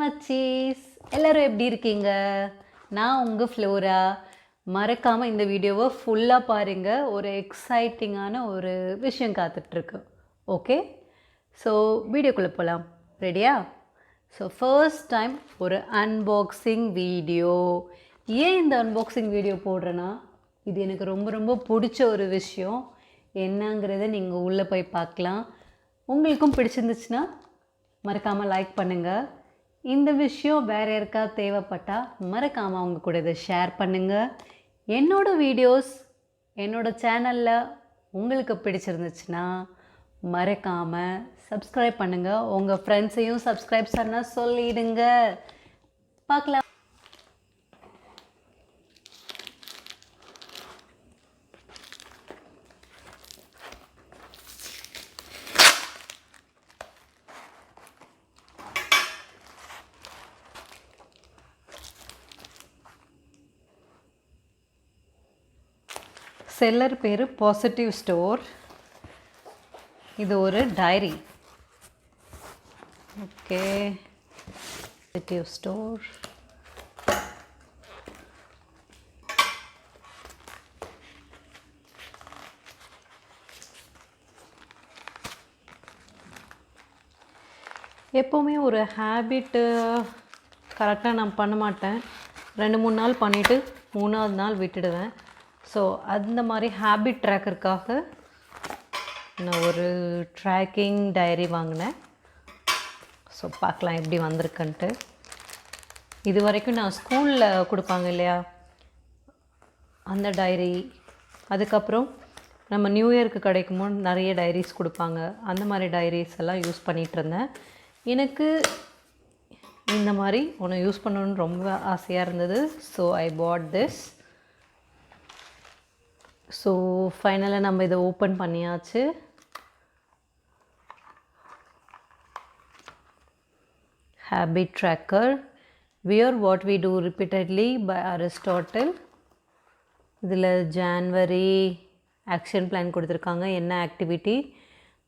மச்சீஸ் எல்லோரும் எப்படி இருக்கீங்க? நான் உங்கள் ஃப்ளோரா. மறக்காமல் இந்த வீடியோவை ஃபுல்லாக பாருங்கள். ஒரு எக்ஸைட்டிங்கான ஒரு விஷயம் காத்துட்ருக்கு. ஓகே, ஸோ வீடியோக்குள்ளே போகலாம். ரெடியா? ஸோ ஃபர்ஸ்ட் டைம் ஒரு அன்பாக்சிங் வீடியோ. ஏன் இந்த அன்பாக்சிங் வீடியோ போடுறேன்னா, இது எனக்கு ரொம்ப ரொம்ப பிடிச்ச ஒரு விஷயம். என்னங்கிறத நீங்கள் உள்ளே போய் பார்க்கலாம். உங்களுக்கும் பிடிச்சிருந்துச்சுன்னா மறக்காமல் லைக் பண்ணுங்கள். இந்த விஷயம் வேறு யாருக்கா தேவைப்பட்டால் மறக்காமல் அவங்க கூட இதை ஷேர் பண்ணுங்கள். என்னோடய வீடியோஸ் என்னோடய சேனலில் உங்களுக்கு பிடிச்சிருந்துச்சுன்னா மறக்காமல் சப்ஸ்கிரைப் பண்ணுங்கள். உங்கள் ஃப்ரெண்ட்ஸையும் சப்ஸ்கிரைப் பண்ண சொல்லிடுங்க. பார்க்கலாம். செல்லர் பேர் பாசிட்டிவ் ஸ்டோர். இது ஒரு டைரி. Okay, positive store. எப்போவுமே ஒரு ஹேபிட்டு கரெக்டாக நான் பண்ண மாட்டேன். 2-3 நாள் பண்ணிவிட்டு 3ஆவது நாள் விட்டுடுவேன். ஸோ அந்த மாதிரி ஹேபிட் ட்ராக்கருக்காக நான் ஒரு ட்ராக்கிங் டைரி வாங்கினேன். ஸோ பார்க்கலாம் எப்படி வந்திருக்குன்ட்டு. இது வரைக்கும் நான் ஸ்கூலில் கொடுப்பாங்க இல்லையா அந்த டைரி, அதுக்கப்புறம் நம்ம நியூ இயருக்கு கிடைக்கும் போது நிறைய டைரிஸ் கொடுப்பாங்க. அந்த மாதிரி டைரிஸ் எல்லாம் யூஸ் பண்ணிகிட்ருந்தேன். எனக்கு இந்த மாதிரி ஒன்று யூஸ் பண்ணணுன்னு ரொம்ப ஆசையாக இருந்தது. So I bought this. So ஃபைனலாக நம்ம இதை ஓப்பன் பண்ணியாச்சு. Habit tracker, we are what we do repeatedly by Aristotle. இதில் ஜான்வரி ஆக்ஷன் பிளான் கொடுத்துருக்காங்க. என்ன ஆக்டிவிட்டி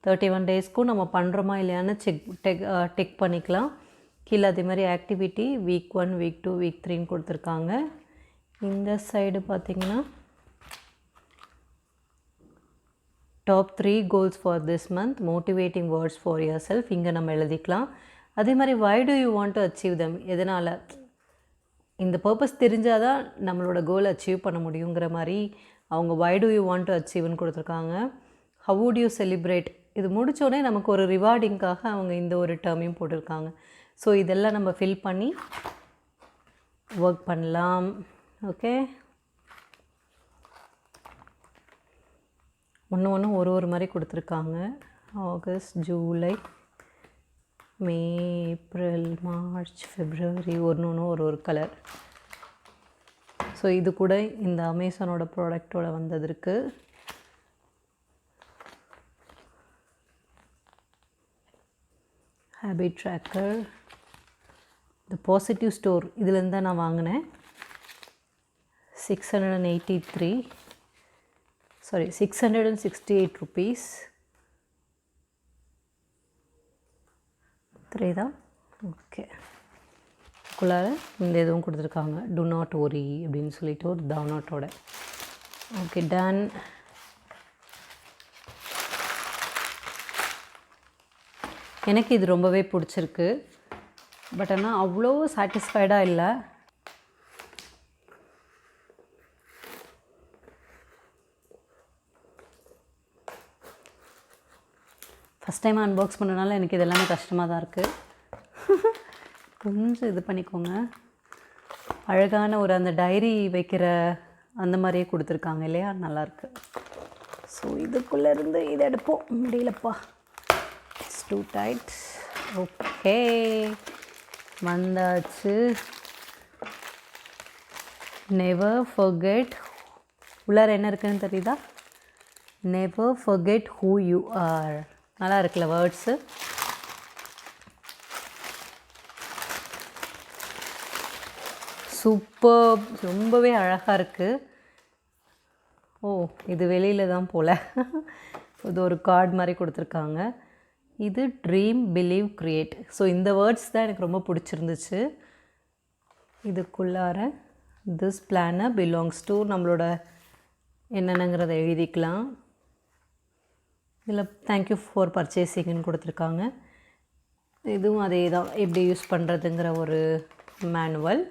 31 டேஸ்க்கும் நம்ம பண்ணுறோமா இல்லையான்னு டெக் பண்ணிக்கலாம். கீழே அதே மாதிரி ஆக்டிவிட்டி வீக் 1, வீக் 2, வீக் 3ன்னு கொடுத்துருக்காங்க. இந்த சைடு பார்த்திங்கன்னா top 3 goals for this month, motivating words for your self. இங்கே நம்ம எழுதிக்கலாம். அதே மாதிரி why do you want to achieve them, எதனால் இந்த பர்பஸ் தெரிஞ்சால் தான் நம்மளோட கோல் அச்சீவ் பண்ண முடியுங்கிற மாதிரி அவங்க why do you want to அச்சீவ்னு கொடுத்துருக்காங்க. ஹவ் வுட் யூ செலிப்ரேட், இது முடித்தோடனே நமக்கு ஒரு ரிவார்டிங்காக அவங்க இந்த ஒரு டேர்மையும் போட்டிருக்காங்க. ஸோ இதெல்லாம் நம்ம ஃபில் பண்ணி ஒர்க் பண்ணலாம். ஓகே, ஒன்று ஒரு மாதிரி கொடுத்துருக்காங்க. ஆகஸ்ட், ஜூலை, மே, ஏப்ரல், மார்ச், ஃபெப்ரவரி, ஒன்று ஒரு கலர். ஸோ இது கூட இந்த அமேசானோட ப்ராடக்டோட வந்தது இருக்குது. Habit tracker, the positive store, இதுலேருந்து தான் நான் வாங்கினேன். 668 rupees. 3 தான். ஓகே, குள்ளார இந்த இதுவும் கொடுத்துருக்காங்க. டு நாட் ஒரி அப்படின்னு சொல்லிட்டு ஒரு டவுனோட்டோட. Okay, ton. எனக்கு இது ரொம்பவே பிடிச்சிருக்கு. பட் ஆனால் அவ்வளோ சாட்டிஸ்ஃபைடாக இல்லை. ஃபஸ்ட் டைம் அன்பாக்ஸ் பண்ணுறதுனால எனக்கு இது எல்லாமே கஷ்டமாக தான் இருக்குது. கொஞ்சம் இது பண்ணிக்கோங்க. அழகான ஒரு அந்த டைரி வைக்கிற அந்த மாதிரியே கொடுத்துருக்காங்க இல்லையா, நல்லாயிருக்கு. ஸோ இதுக்குள்ளே இருந்து இதை எடுப்போம். முடியலப்பா, இட்ஸ் டூ டைட். ஓகே, வந்தாச்சு. நெவர் ஃபர்கெட், உள்ளார என்ன இருக்குன்னு தெரியுதா? Never forget who you are. நல்லா இருக்குல்ல வேர்ட்ஸு. சூப்பர், ரொம்பவே அழகாக இருக்குது. ஓ, இது வெளியில் தான் போல். இது ஒரு கார்டு மாதிரி கொடுத்துருக்காங்க. இது ட்ரீம் பிலீவ் கிரியேட். ஸோ இந்த வேர்ட்ஸ் தான் எனக்கு ரொம்ப பிடிச்சிருந்துச்சு. இதுக்குள்ளார திஸ் பிளானர் பிலாங்ஸ் டு நம்மளோட என்னென்னங்கிறத எழுதிக்கலாம். இதில் தேங்க்யூ ஃபார் பர்ச்சேசிங்னு கொடுத்துருக்காங்க. இதுவும் அதே தான், எப்படி யூஸ் பண்ணுறதுங்கிற ஒரு மேனுவல்.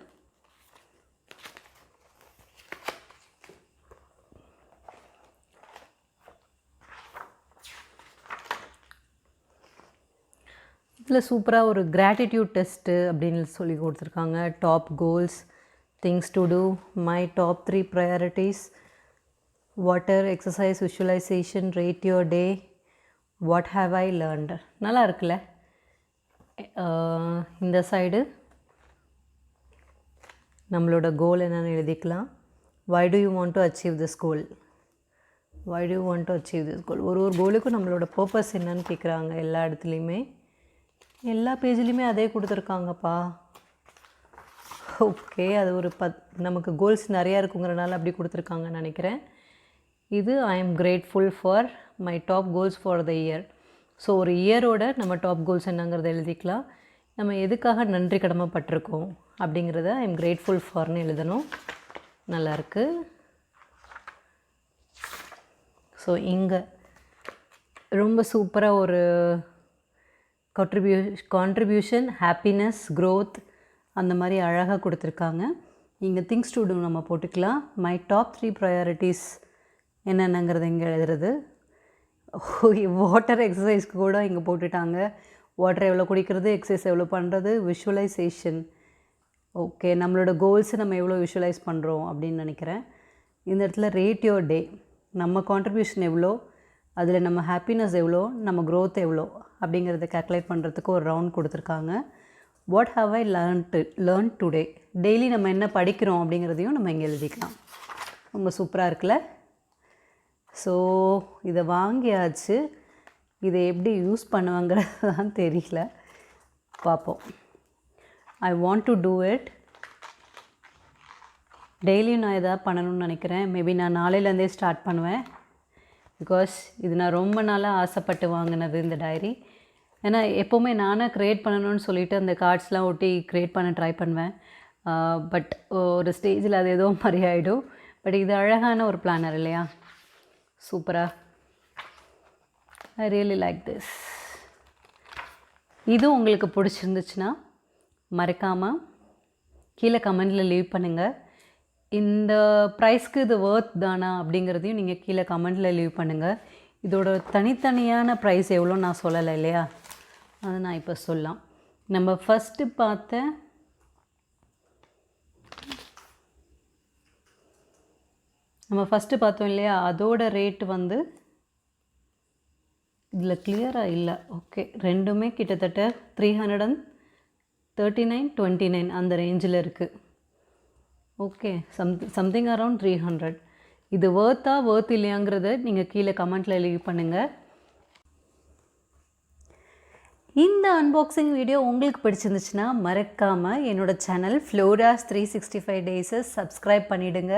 இதில் சூப்பராக ஒரு கிராட்டிடியூட் டெஸ்ட்டு அப்படின்னு சொல்லி கொடுத்துருக்காங்க. Top goals, things to do, my top 3 priorities, water, exercise, visualization, rate your day, what have I learned. நல்லா இருக்குல்ல? இந்த சைடு நம்மளோட கோல் என்னென்னு எழுதிக்கலாம். Why do you want to achieve this goal, why do you want to achieve this goal. ஒரு கோலுக்கும் நம்மளோட purpose என்னன்னு கேட்குறாங்க. எல்லா இடத்துலையுமே, எல்லா பேஜ்லேயுமே அதே கொடுத்துருக்காங்கப்பா. ஓகே, அது ஒரு நமக்கு கோல்ஸ் நிறையா இருக்குங்கிறனால அப்படி கொடுத்துருக்காங்கன்னு நினைக்கிறேன். இது I am grateful for my top goals for the year. So ஒரு இயரோட நம்ம டாப் கோல்ஸ் என்னங்கிறத எழுதிக்கலாம். நம்ம எதுக்காக நன்றி கடமைப்பட்டிருக்கோம் அப்படிங்கிறத ஐ எம் கிரேட்ஃபுல் ஃபார்னு எழுதணும். நல்லாயிருக்கு. ஸோ இங்கே ரொம்ப சூப்பராக ஒரு கான்ட்ரிபியூஷன், ஹாப்பினஸ், க்ரோத் அந்த மாதிரி அழகாக கொடுத்துருக்காங்க. இங்கே திங்ஸ் டு டூ நம்ம போட்டுக்கலாம். மை டாப் 3 ப்ரையாரிட்டிஸ் என்னென்னங்கிறது இங்கே எழுதுறது. வாட்டர் எக்ஸசைஸ்க்கு கூட இங்கே போட்டுட்டாங்க. வாட்டர் எவ்வளோ குடிக்கிறது, எக்ஸசைஸ் எவ்வளோ பண்ணுறது, விஷுவலைசேஷன். ஓகே, நம்மளோட கோல்ஸை நம்ம எவ்வளோ விஷுவலைஸ் பண்ணுறோம் அப்படின்னு நினைக்கிறேன். இந்த இடத்துல ரேட் யுவர் டே, நம்ம கான்ட்ரிபியூஷன் எவ்வளோ, அதில் நம்ம ஹாப்பினஸ் எவ்வளோ, நம்ம க்ரோத் எவ்வளோ அப்படிங்கிறத கேல்குலேட் பண்ணுறதுக்கு ஒரு ரவுண்ட் கொடுத்துருக்காங்க. What how I learn today, daily நம்ம என்ன படிக்கிறோம் அப்படிங்கிறதையும் நம்ம இங்கே எழுதிக்கலாம். ரொம்ப சூப்பராக இருக்குல்ல? ஸோ இதை வாங்கியாச்சு. இதை எப்படி யூஸ் பண்ணுவாங்கிறது தான் தெரியல, பார்ப்போம். I want to do it. டெய்லியும் நான் எதாவது பண்ணணும்னு நினைக்கிறேன். மேபி நான் நாளையிலேருந்தே ஸ்டார்ட் பண்ணுவேன். பிகாஸ் இது நான் ரொம்ப நாளாக ஆசைப்பட்டு வாங்கினது இந்த டைரி. ஏன்னா எப்போவுமே நானாக க்ரியேட் பண்ணணும்னு சொல்லிவிட்டு அந்த கார்ட்ஸ்லாம் ஒட்டி க்ரியேட் பண்ண ட்ரை பண்ணுவேன். பட் ஒரு ஸ்டேஜில் அது ஏதோ மாதிரி ஆகிடும். பட் இது அழகான ஒரு பிளானர் இல்லையா? சூப்பராக, ஐ ரியலி லைக் திஸ். இது உங்களுக்கு பிடிச்சிருந்துச்சுன்னா மறக்காமல் கீழே கமெண்டில் லீவ் பண்ணுங்கள். இந்த ப்ரைஸ்க்கு இது ஒர்த் தானா அப்படிங்கிறதையும் நீங்கள் கீழே கமெண்டில் லீவ் பண்ணுங்கள். இதோட தனித்தனியான ப்ரைஸ் எவ்வளோ நான் சொல்லலை இல்லையா? அதை நான் இப்போ சொல்லலாம். நம்ம ஃபஸ்ட்டு பார்த்தோம் இல்லையா, அதோட ரேட் வந்து இதில் கிளியராக இல்லை. ஓகே, ரெண்டுமே கிட்டத்தட்ட 339, 29 அந்த ரேஞ்சில் இருக்குது. Okay, something around 300. இது ஒர்த் இல்லையாங்கிறத நீங்கள் கீழே கமெண்ட்டில் லீவ் பண்ணுங்கள். இந்த அன்பாக்சிங் வீடியோ உங்களுக்கு பிடிச்சிருந்துச்சுன்னா மறக்காமல் என்னோடய சேனல் ஃப்ளோராஸ் 365 டேஸை சப்ஸ்கிரைப் பண்ணிவிடுங்க.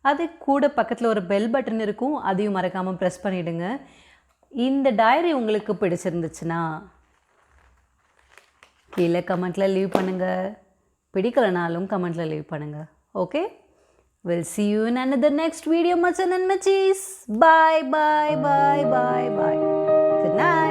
அது கூட பக்கத்தில் ஒரு பெல் பட்டன் இருக்கும், அதையும் மறக்காமல் ப்ரெஸ் பண்ணிவிடுங்க. இந்த டைரி உங்களுக்கு பிடிச்சிருந்துச்சுன்னா கீழே கமெண்ட்டில் லீவ் பண்ணுங்கள். பிடிக்கலனாலும் கமெண்ட்டில் லீவ் பண்ணுங்கள். Okay, we'll see you in another next video, machan and machis. Bye. Good night.